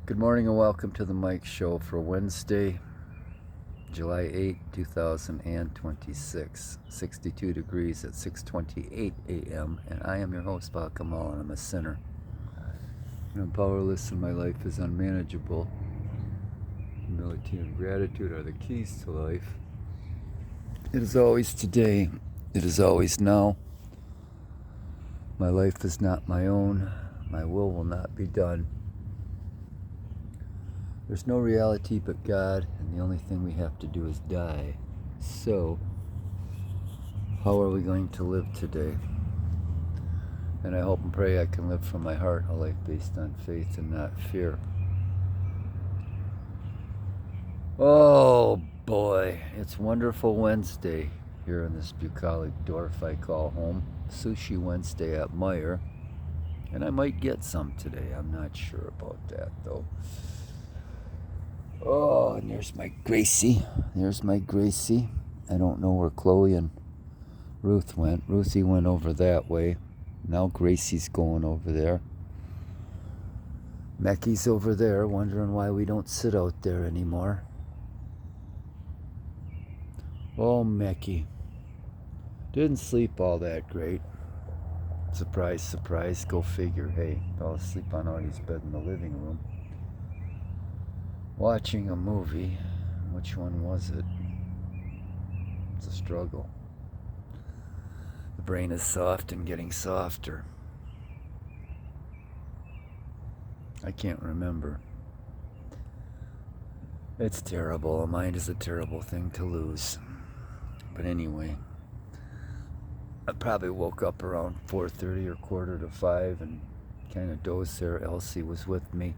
Good morning and welcome to the Mike Show for Wednesday, July 8, 2026. 62 degrees at 6:28 a.m. and I am your host, Bob Kamal, and I'm a sinner. And I'm powerless and my life is unmanageable. Humility and gratitude are the keys to life. It is always today. It is always now. My life is not my own. My will not be done. There's no reality but God, and the only thing we have to do is die. So, how are we going to live today? And I hope and pray I can live from my heart a life based on faith and not fear. Oh boy, it's Wonderful Wednesday here in this bucolic Dorf I call home. Sushi Wednesday at Meijer. And I might get some today. I'm not sure about that though. Oh, and there's my Gracie. There's my Gracie. I don't know where Chloe and Ruth went. Ruthie went over that way. Now Gracie's going over there. Meckie's over there, wondering why we don't sit out there anymore. Oh, Meckie. Didn't sleep all that great. Surprise, surprise. Go figure. Hey, fell asleep on Artie's bed in the living room. Watching a movie. Which one was it? It's a struggle. The brain is soft and getting softer. I can't remember. It's terrible. A mind is a terrible thing to lose. But anyway, I probably woke up around 4:30 or 4:45 and kind of dozed there. Elsie was with me.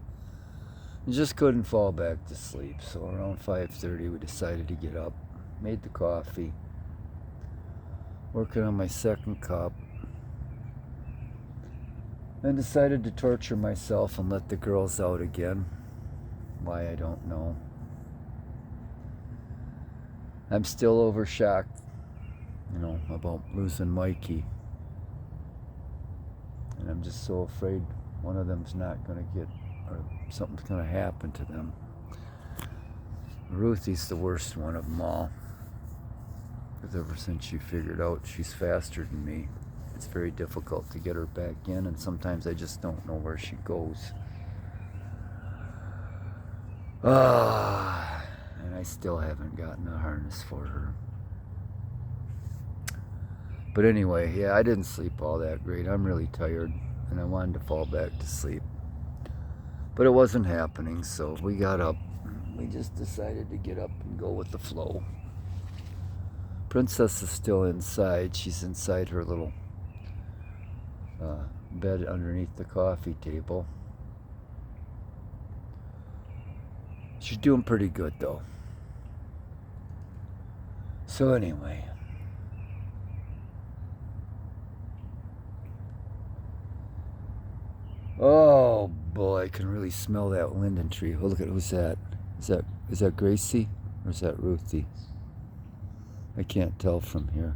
Just couldn't fall back to sleep. So around 5:30 we decided to get up, made the coffee, working on my second cup, and decided to torture myself and let the girls out again. Why, I don't know. I'm still overshocked, about losing Mikey. And I'm just so afraid one of them's not going to get, or something's going to happen to them. Ruthie's the worst one of them all. Because ever since she figured out she's faster than me, it's very difficult to get her back in, and sometimes I just don't know where she goes. And I still haven't gotten a harness for her. But anyway, yeah, I didn't sleep all that great. I'm really tired, and I wanted to fall back to sleep. But it wasn't happening, so we got up. We just decided to get up and go with the flow. Princess is still inside. She's inside her little bed underneath the coffee table. She's doing pretty good, though. So anyway, oh boy, I can really smell that linden tree. Oh, look at who's that? Is that Gracie or is that Ruthie? I can't tell from here.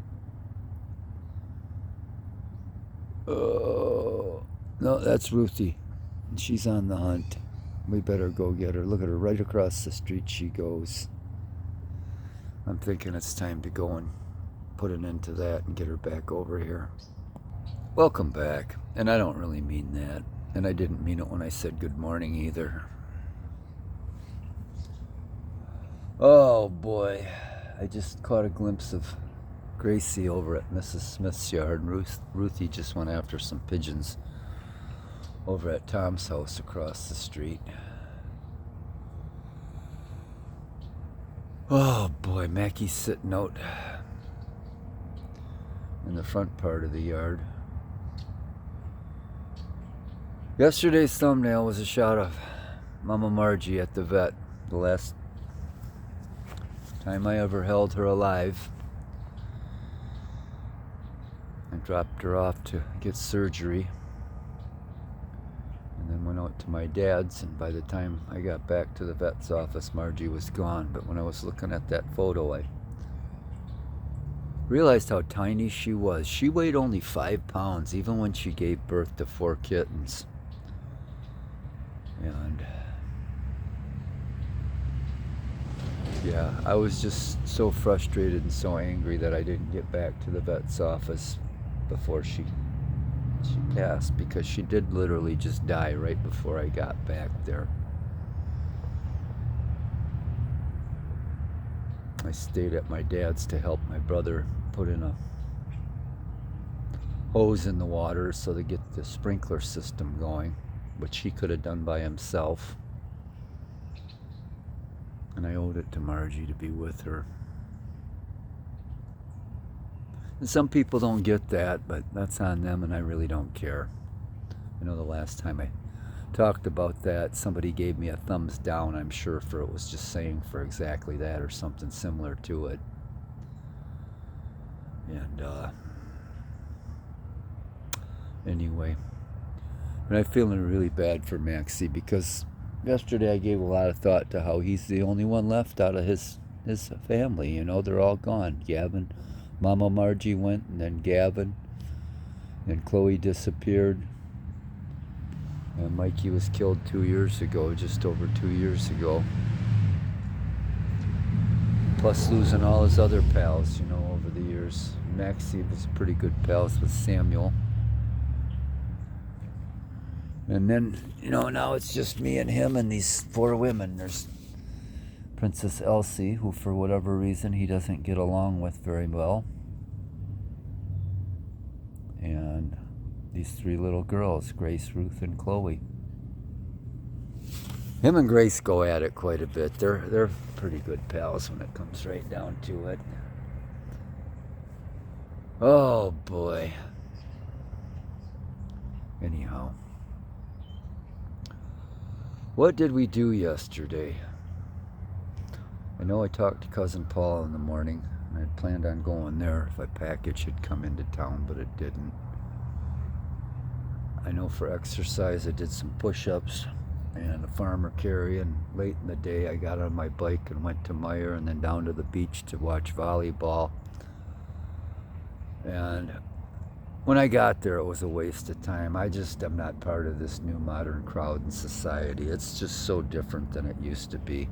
Oh no, that's Ruthie. She's on the hunt. We better go get her. Look at her, right across the street she goes. I'm thinking it's time to go and put an end to that and get her back over here. Welcome back. And I don't really mean that. And I didn't mean it when I said good morning either. Oh boy. I just caught a glimpse of Gracie over at Mrs. Smith's yard. And Ruthie just went after some pigeons over at Tom's house across the street. Oh boy, Mackie's sitting out in the front part of the yard. Yesterday's thumbnail was a shot of Mama Margie at the vet. The last time I ever held her alive. I dropped her off to get surgery. And then went out to my dad's, and by the time I got back to the vet's office, Margie was gone. But when I was looking at that photo, I realized how tiny she was. She weighed only 5 pounds, even when she gave birth to 4 kittens. And Yeah, I was just so frustrated and so angry that I didn't get back to the vet's office before she passed, because she did literally just die right before I got back there. I stayed at my dad's to help my brother put in a hose in the water so to get the sprinkler system going, which he could have done by himself. And I owed it to Margie to be with her. And some people don't get that, but that's on them, and I really don't care. I know the last time I talked about that, somebody gave me a thumbs down, I'm sure, for it was just saying for exactly that or something similar to it. And anyway, and I'm feeling really bad for Maxie, because yesterday I gave a lot of thought to how he's the only one left out of his family. You know, they're all gone. Gavin, Mama Margie went, and then Gavin, and Chloe disappeared. And Mikey was killed 2 years ago, just over 2 years ago. Plus losing all his other pals, you know, over the years. Maxie was pretty good pals with Samuel. And then, you know, now it's just me and him and these 4 women. There's Princess Elsie, who for whatever reason he doesn't get along with very well. And these 3 little girls, Grace, Ruth, and Chloe. Him and Grace go at it quite a bit. They're pretty good pals when it comes right down to it. Oh boy. Anyhow. What did we do yesterday? I know I talked to Cousin Paul in the morning, and I planned on going there if a package had come into town, but it didn't. I know for exercise I did some push-ups and a farmer carry, and late in the day I got on my bike and went to Meyer and then down to the beach to watch volleyball. And when I got there, it was a waste of time. I just am not part of this new modern crowd in society. It's just so different than it used to be.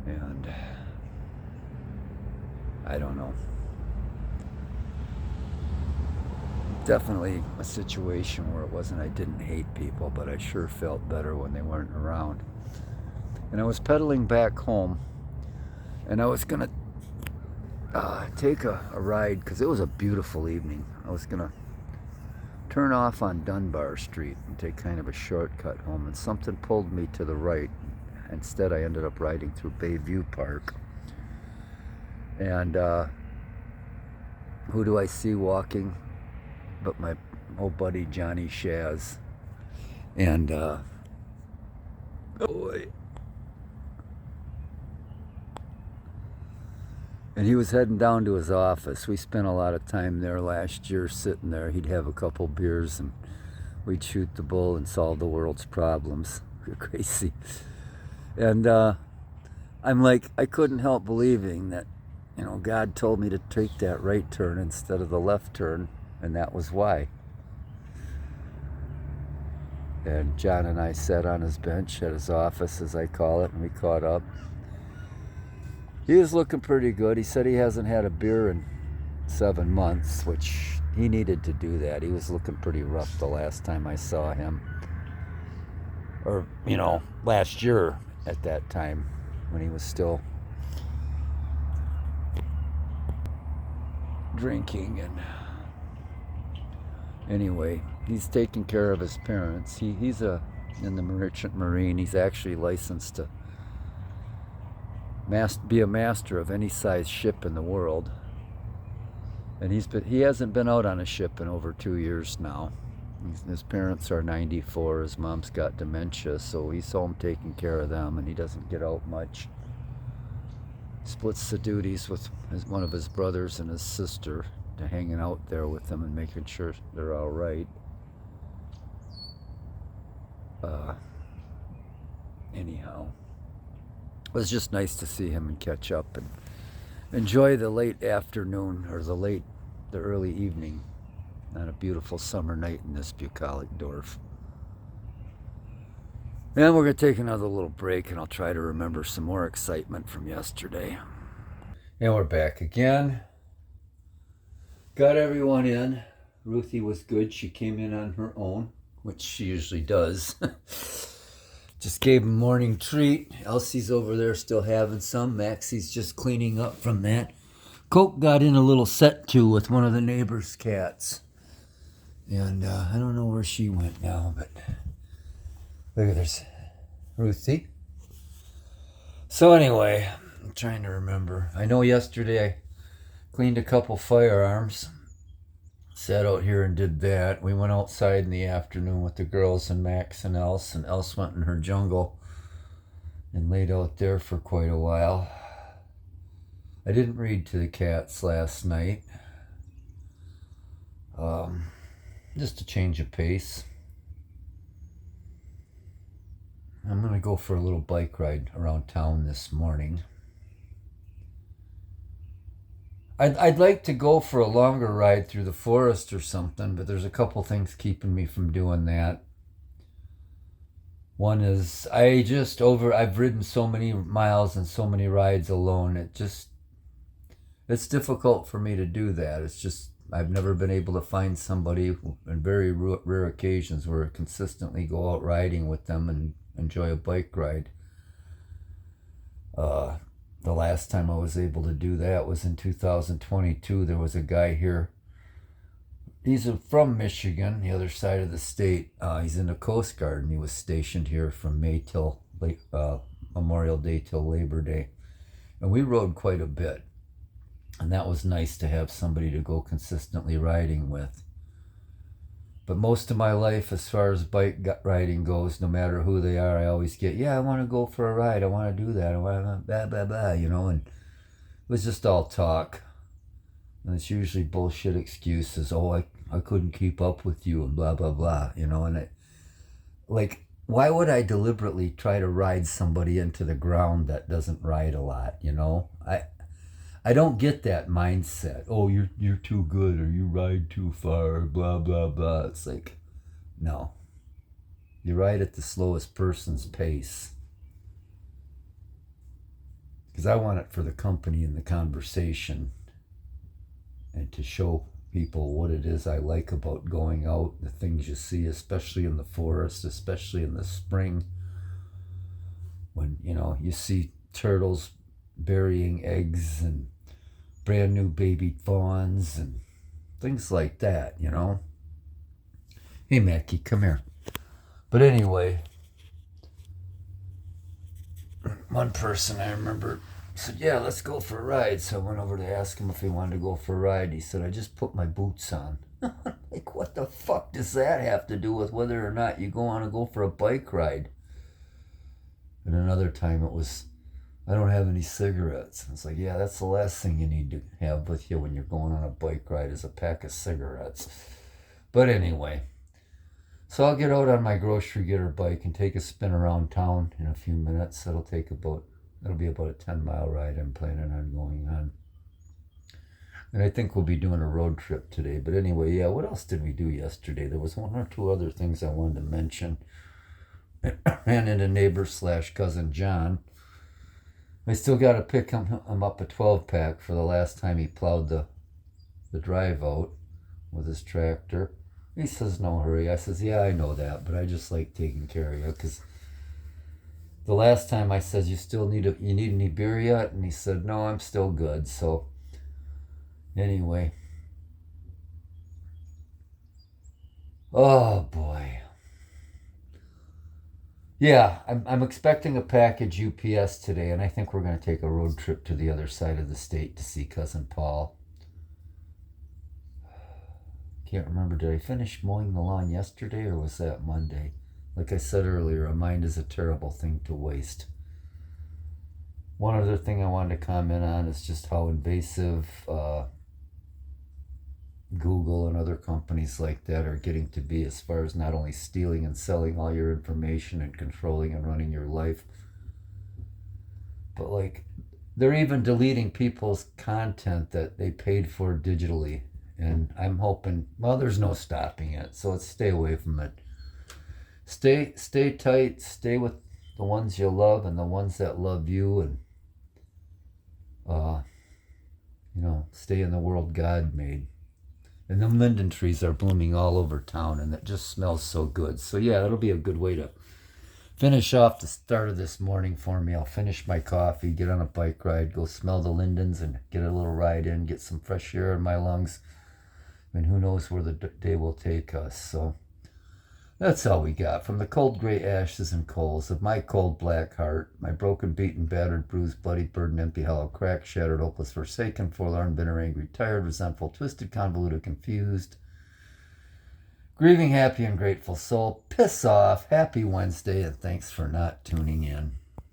And I don't know. Definitely a situation where it wasn't I didn't hate people, but I sure felt better when they weren't around. And I was pedaling back home, and I was going to take a ride, because it was a beautiful evening. I was going to turn off on Dunbar Street and take kind of a shortcut home, and something pulled me to the right. Instead, I ended up riding through Bayview Park. And who do I see walking but my old buddy Johnny Shaz? And oh boy. And he was heading down to his office. We spent a lot of time there last year sitting there. He'd have a couple beers and we'd shoot the bull and solve the world's problems. We're crazy. And I'm like, I couldn't help believing that, you know, God told me to take that right turn instead of the left turn, and that was why. And John and I sat on his bench at his office, as I call it, and we caught up. He was looking pretty good. He said he hasn't had a beer in 7 months, which he needed to do that. He was looking pretty rough the last time I saw him. Or, you know, last year at that time when he was still drinking. And anyway, he's taking care of his parents. He's in the Merchant Marine. He's actually licensed to be a master of any size ship in the world, and he hasn't been out on a ship in over 2 years now. His parents are 94. His mom's got dementia, so he's home taking care of them, and he doesn't get out much. Splits the duties with one of his brothers and his sister, to hanging out there with them and making sure they're all right. Anyhow, it was just nice to see him and catch up and enjoy the late afternoon, or the early evening on a beautiful summer night in this bucolic Dorf. And we're going to take another little break, and I'll try to remember some more excitement from yesterday. And we're back again. Got everyone in. Ruthie was good. She came in on her own, which she usually does. Just gave him morning treat. Elsie's over there still having some. Maxie's just cleaning up from that. Coke got in a little set to with one of the neighbor's cats. And I don't know where she went now, but look at this. Ruthie. So anyway, I'm trying to remember. I know yesterday I cleaned a couple firearms. Sat out here and did that. We went outside in the afternoon with the girls and Max and Else went in her jungle and laid out there for quite a while. I didn't read to the cats last night. Just a change of pace. I'm going to go for a little bike ride around town this morning. I'd like to go for a longer ride through the forest or something, but there's a couple things keeping me from doing that. One is I've ridden so many miles and so many rides alone. It's difficult for me to do that. It's just I've never been able to find somebody on very rare occasions where I consistently go out riding with them and enjoy a bike ride. The last time I was able to do that was in 2022. There was a guy here. He's from Michigan, the other side of the state. He's in the Coast Guard, and he was stationed here from May till Memorial Day till Labor Day. And we rode quite a bit. And that was nice to have somebody to go consistently riding with. But most of my life, as far as bike riding goes, no matter who they are, I always get, yeah, I want to go for a ride. I want to do that. I want to blah, blah, blah, and it was just all talk. And it's usually bullshit excuses. Oh, I couldn't keep up with you and blah, blah, blah, and why would I deliberately try to ride somebody into the ground that doesn't ride a lot, I don't get that mindset. Oh, you're too good, or you ride too far, blah, blah, blah. It's like, no. You ride at the slowest person's pace. Because I want it for the company and the conversation, and to show people what it is I like about going out, the things you see, especially in the forest, especially in the spring, when, you see turtles burying eggs and brand new baby fawns and things like that, Hey, Mackie, come here. But anyway, one person I remember said, yeah, let's go for a ride. So I went over to ask him if he wanted to go for a ride. He said, I just put my boots on. Like, what the fuck does that have to do with whether or not you want to go for a bike ride? And another time it was, I don't have any cigarettes. It's like, yeah, that's the last thing you need to have with you when you're going on a bike ride is a pack of cigarettes. But anyway, so I'll get out on my grocery getter bike and take a spin around town in a few minutes. It'll be about a 10-mile ride I'm planning on going on. And I think we'll be doing a road trip today. But anyway, yeah, what else did we do yesterday? There was one or two other things I wanted to mention. Ran into neighbor/cousin John. I still got to pick him up a 12-pack for the last time he plowed the drive out with his tractor. He says, no hurry. I says, yeah, I know that, but I just like taking care of you, because the last time I says, you need any beer yet? And he said, no, I'm still good. So anyway. Oh, boy. Yeah, I'm expecting a package UPS today, and I think we're going to take a road trip to the other side of the state to see Cousin Paul. Can't remember, did I finish mowing the lawn yesterday, or was that Monday? Like I said earlier, a mind is a terrible thing to waste. One other thing I wanted to comment on is just how invasive Google and other companies like that are getting to be, as far as not only stealing and selling all your information and controlling and running your life, but they're even deleting people's content that they paid for digitally. And I'm hoping, well, there's no stopping it, so let's stay away from it. stay tight, stay with the ones you love and the ones that love you, and stay in the world God made. And the linden trees are blooming all over town, and it just smells so good. So yeah, that'll be a good way to finish off the start of this morning for me. I'll finish my coffee, get on a bike ride, go smell the lindens, and get a little ride in, get some fresh air in my lungs. And who knows where the day will take us. So that's all we got. From the cold gray ashes and coals of my cold black heart, my broken, beaten, battered, bruised, bloody, burdened, empty, hollow, cracked, shattered, hopeless, forsaken, forlorn, bitter, angry, tired, resentful, twisted, convoluted, confused, grieving, happy, and grateful soul. Piss off. Happy Wednesday, and thanks for not tuning in.